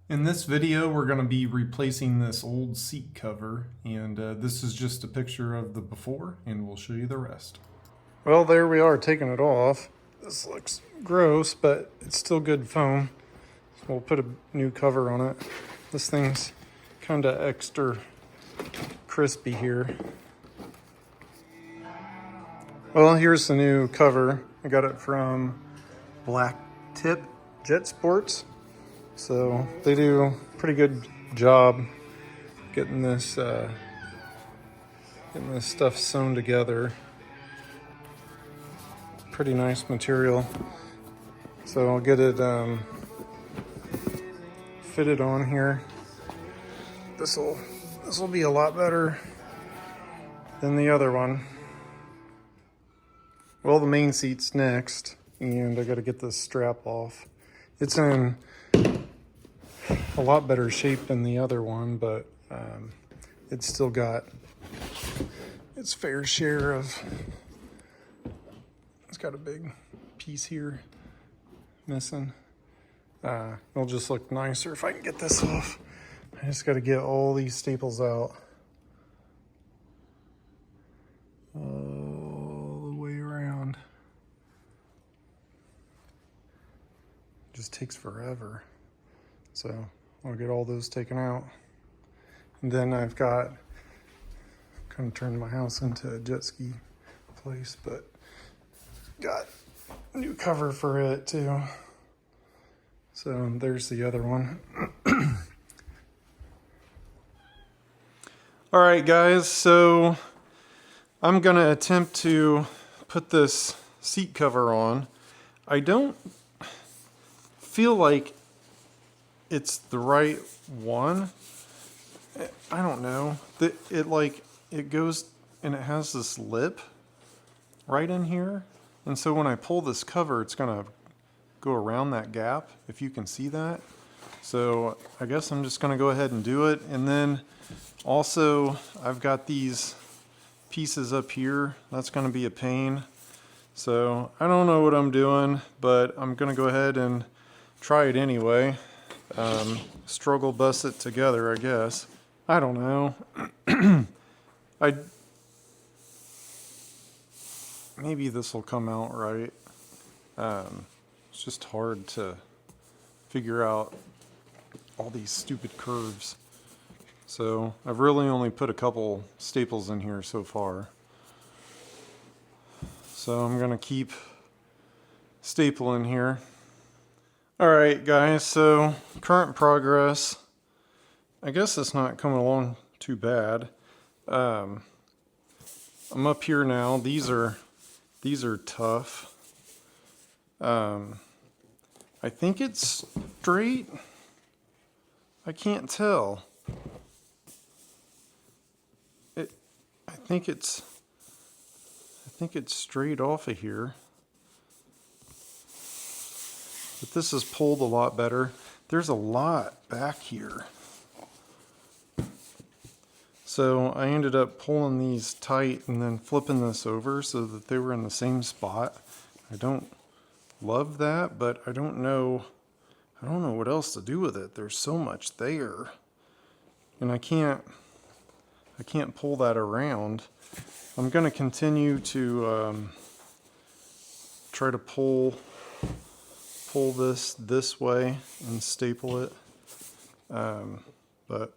In this video, we're going to be replacing this old seat cover, and this is just a picture of the before, and we'll show you the rest. Well, there we are, taking it off. This looks gross, but it's still good foam. So we'll put a new cover on it. This thing's kind of extra crispy here. Well, here's the new cover. I got it from Blacktip Jetsports. So they do a pretty good job getting this stuff sewn together. Pretty nice material. So I'll get it fitted on here. This will be a lot better than the other one. Well, the main seat's next, and I got to get this strap off. It's in a lot better shape than the other one, but it's still got its fair share of, it's got a big piece here missing. It'll just look nicer if I can get this off. I just got to get all these staples out. All the way around. Just takes forever. So I'll get all those taken out. And then I've got, kind of turned my house into a jet ski place, but got a new cover for it too. So there's the other one. All right, guys, so I'm gonna attempt to put this seat cover on. I don't feel like it's the right one. I don't know. It goes and it has this lip right in here. And so when I pull this cover, it's gonna go around that gap, if you can see that. So I guess I'm just gonna go ahead and do it. And then also I've got these pieces up here. That's gonna be a pain. So I don't know what I'm doing, but I'm gonna go ahead and try it anyway. Struggle bust it together, I guess. I don't know. Maybe this will come out right. It's just hard to figure out all these stupid curves. So I've really only put a couple staples in here so far. So I'm gonna keep stapling here. All right, guys, so current progress. I guess it's not coming along too bad. I'm up here now. These are tough. I think it's straight. I can't tell. I think it's straight off of here. But this is pulled a lot better. There's a lot back here. So I ended up pulling these tight and then flipping this over so that they were in the same spot. I don't love that, but I don't know what else to do with it. There's so much there. And I can't pull that around. I'm gonna continue to try to pull this way and staple it. But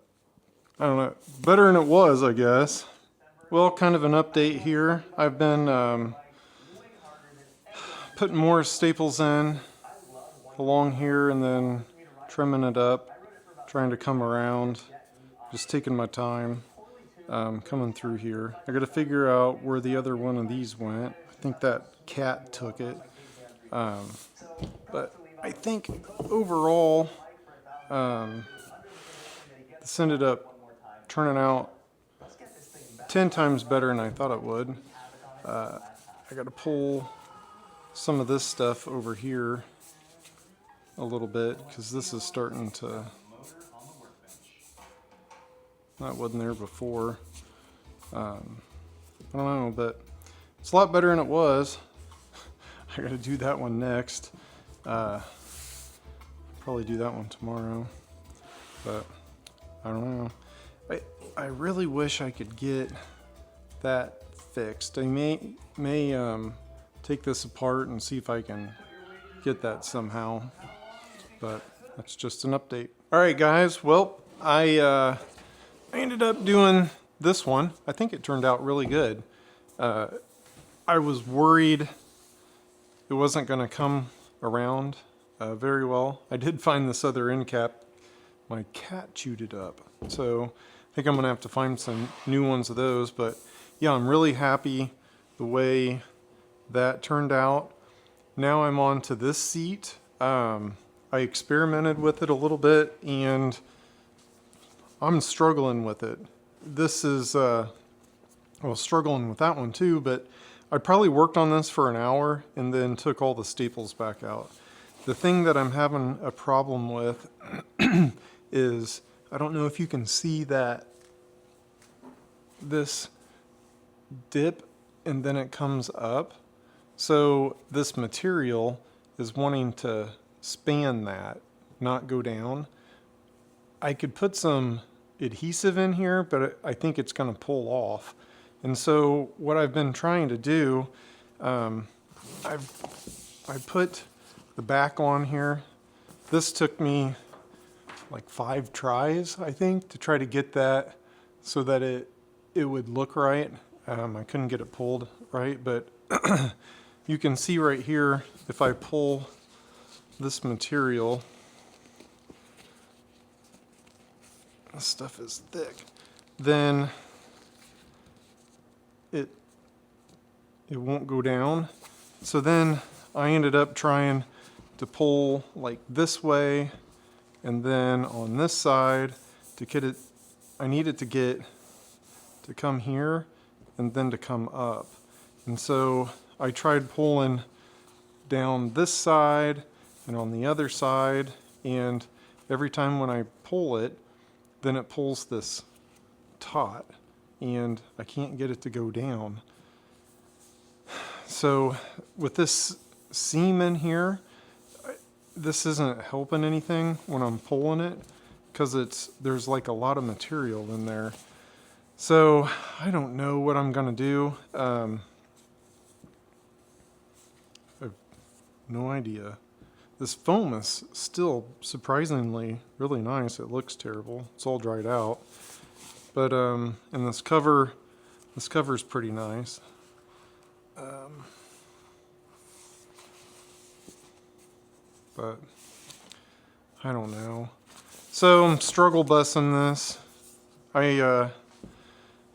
I don't know, better than it was, I guess. Well, kind of an update here. I've been putting more staples in along here and then trimming it up, trying to come around, just taking my time coming through here. I got to figure out where the other one of these went. I think that cat took it. But I think overall, this ended up turning out 10 times better than I thought it would. I got to pull some of this stuff over here a little bit because this is starting to, that wasn't there before. I don't know, but it's a lot better than it was. I got to do that one next. Probably do that one tomorrow. but I don't know. I really wish I could get that fixed. I may take this apart and see if I can get that somehow, but that's just an update. All right, guys. Well, I ended up doing this one. I think it turned out really good. I was worried it wasn't going to come around very well. I did find this other end cap. My cat chewed it up, so I think I'm going to have to find some new ones of those. But yeah, I'm really happy the way that turned out. Now I'm on to this seat. I experimented with it a little bit, and I'm struggling with it. This is, well, struggling with that one too, but I probably worked on this for an hour and then took all the staples back out. The thing that I'm having a problem with is, I don't know if you can see that this dip and then it comes up. So this material is wanting to span that, not go down. I could put some adhesive in here, but I think it's going to pull off. And so what I've been trying to do, I put the back on here. This took me like 5 tries, I think, to try to get that so that it would look right. I couldn't get it pulled right, but you can see right here, if I pull this material, this stuff is thick, then it won't go down. So then I ended up trying to pull like this way, and then on this side to get it, I needed to get to come here and then to come up. And so I tried pulling down this side and on the other side, and every time when I pull it, then it pulls this taut, and I can't get it to go down. So with this seam in here, this isn't helping anything when I'm pulling it, because there's like a lot of material in there. So I don't know what I'm gonna do. I have no idea. This foam is still surprisingly really nice. It looks terrible. It's all dried out. But and this cover's pretty nice. But I don't know. So I'm struggle busing this. I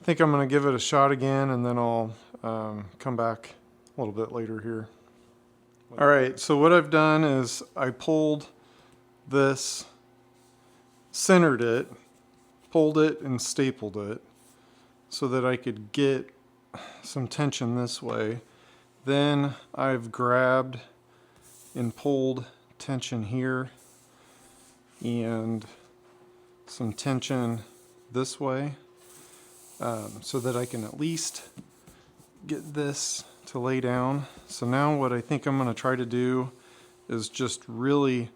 think I'm going to give it a shot again, and then I'll come back a little bit later here. All right, so what I've done is I pulled this, centered it, pulled it, and stapled it so that I could get some tension this way. Then I've grabbed and pulled tension here and some tension this way, so that I can at least get this to lay down. So now what I think I'm going to try to do is just really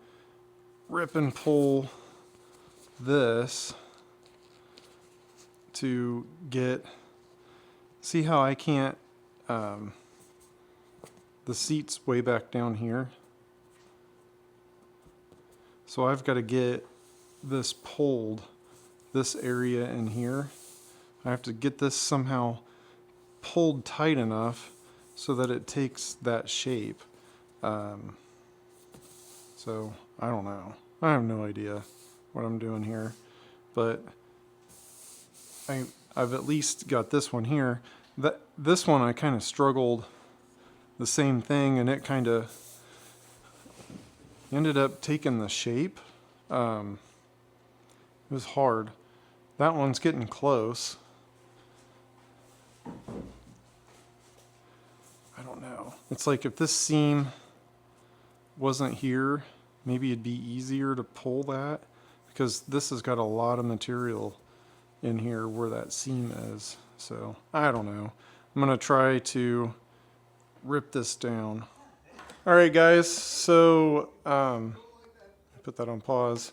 rip and pull this to get, see how I can't, the seat's way back down here. So I've got to get this pulled, this area in here. I have to get this somehow pulled tight enough so that it takes that shape. So I don't know. I have no idea what I'm doing here, but I've at least got this one here. This one I kind of struggled the same thing, and it kind of ended up taking the shape. It was hard. That one's getting close. I don't know. It's like if this seam wasn't here, maybe it'd be easier to pull that, because this has got a lot of material in here where that seam is. So I don't know. I'm gonna try to rip this down. All right, guys. So put that on pause.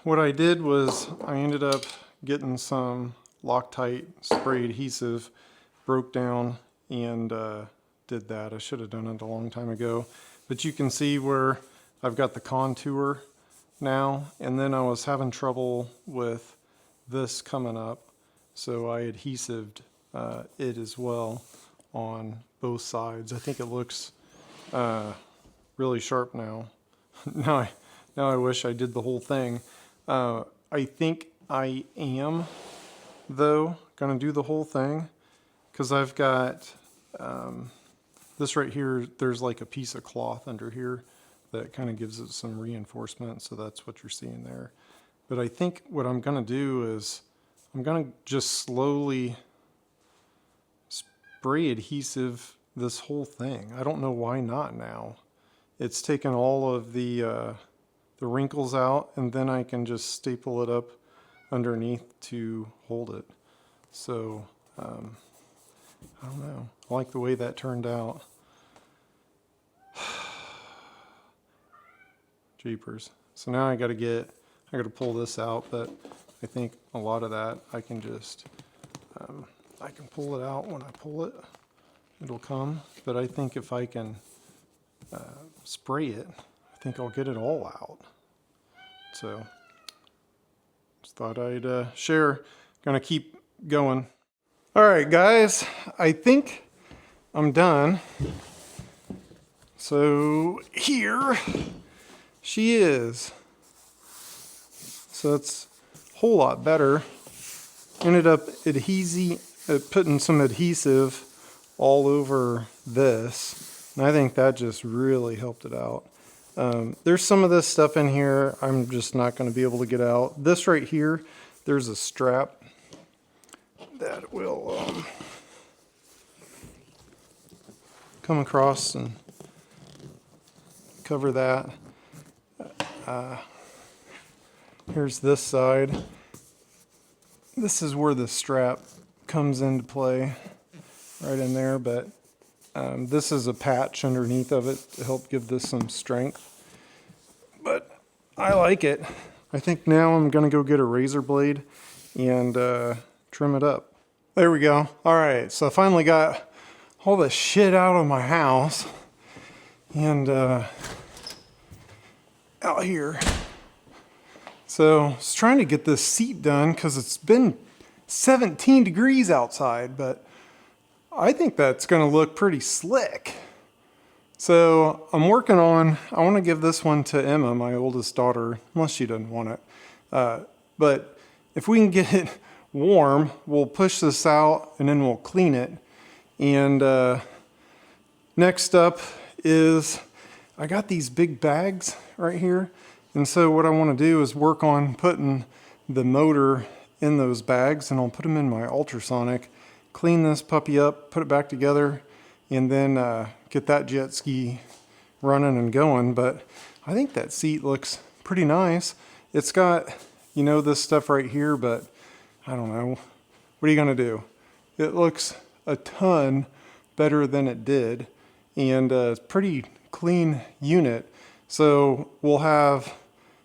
what I did was I ended up getting some Loctite spray adhesive, broke down, and did that. I should have done it a long time ago. But you can see where I've got the contour now, and then I was having trouble with this coming up, so I adhesived it as well on both sides. I think it looks really sharp now. Now I wish I did the whole thing. I think I am, though, gonna do the whole thing, because I've got this right here. There's like a piece of cloth under here that kind of gives it some reinforcement, so that's what you're seeing there. But I think what I'm gonna do is I'm gonna just slowly spray adhesive this whole thing. I don't know why not now. It's taken all of the wrinkles out, and then I can just staple it up underneath to hold it. So I don't know. I like the way that turned out. Jeepers. So now I gotta pull this out, but I think a lot of that I can just I can pull it out. When I pull it, it'll come. But I think if I can spray it, I think I'll get it all out. So just thought I'd share. Gonna keep going. All right, guys, I think I'm done. So here she is. So it's a whole lot better. Ended up putting some adhesive all over this, and I think that just really helped it out. There's some of this stuff in here I'm just not going to be able to get out. This right here, there's a strap that will come across and cover that. Here's this side. This is where the strap comes into play, right in there, but this is a patch underneath of it to help give this some strength. But I like it. I think now I'm gonna go get a razor blade and trim it up. There we go. All right, so I finally got all the shit out of my house and out here. So I was trying to get this seat done because it's been 17 degrees outside, but I think that's gonna look pretty slick. So I'm working on, I wanna give this one to Emma, my oldest daughter, unless she doesn't want it. But if we can get it warm, we'll push this out and then we'll clean it. And next up is, I got these big bags right here. And so what I want to do is work on putting the motor in those bags, and I'll put them in my ultrasonic, clean this puppy up, put it back together, and then get that jet ski running and going. But I think that seat looks pretty nice. It's got, you know, this stuff right here, but I don't know. What are you gonna do? It looks a ton better than it did, and it's a pretty clean unit. So we'll have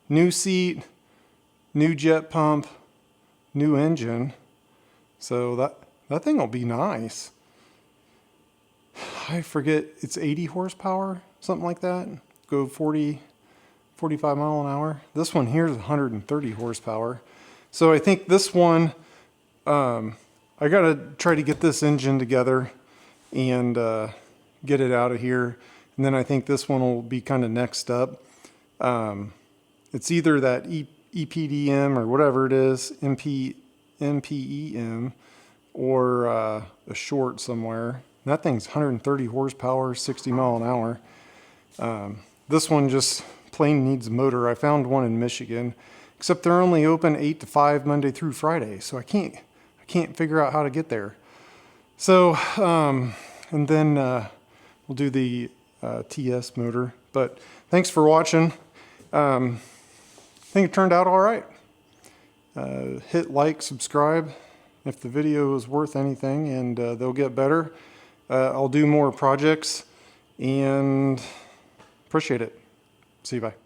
new seat, new jet pump, new engine. So that thing will be nice. I forget, it's 80 horsepower, something like that. Go 40, 45 mile an hour. This one here is 130 horsepower. So I think this one, I gotta try to get this engine together and get it out of here. And then I think this one will be kind of next up. It's either that EPDM or whatever it is, MPEM, or a short somewhere. And that thing's 130 horsepower, 60 mile an hour. This one just plain needs a motor. I found one in Michigan, except they're only open 8 to 5 Monday through Friday. So I can't figure out how to get there. So, and then we'll do the TS motor. But thanks for watching. I think it turned out all right. Hit like, subscribe if the video is worth anything, and they'll get better. I'll do more projects, and appreciate it. See you, bye.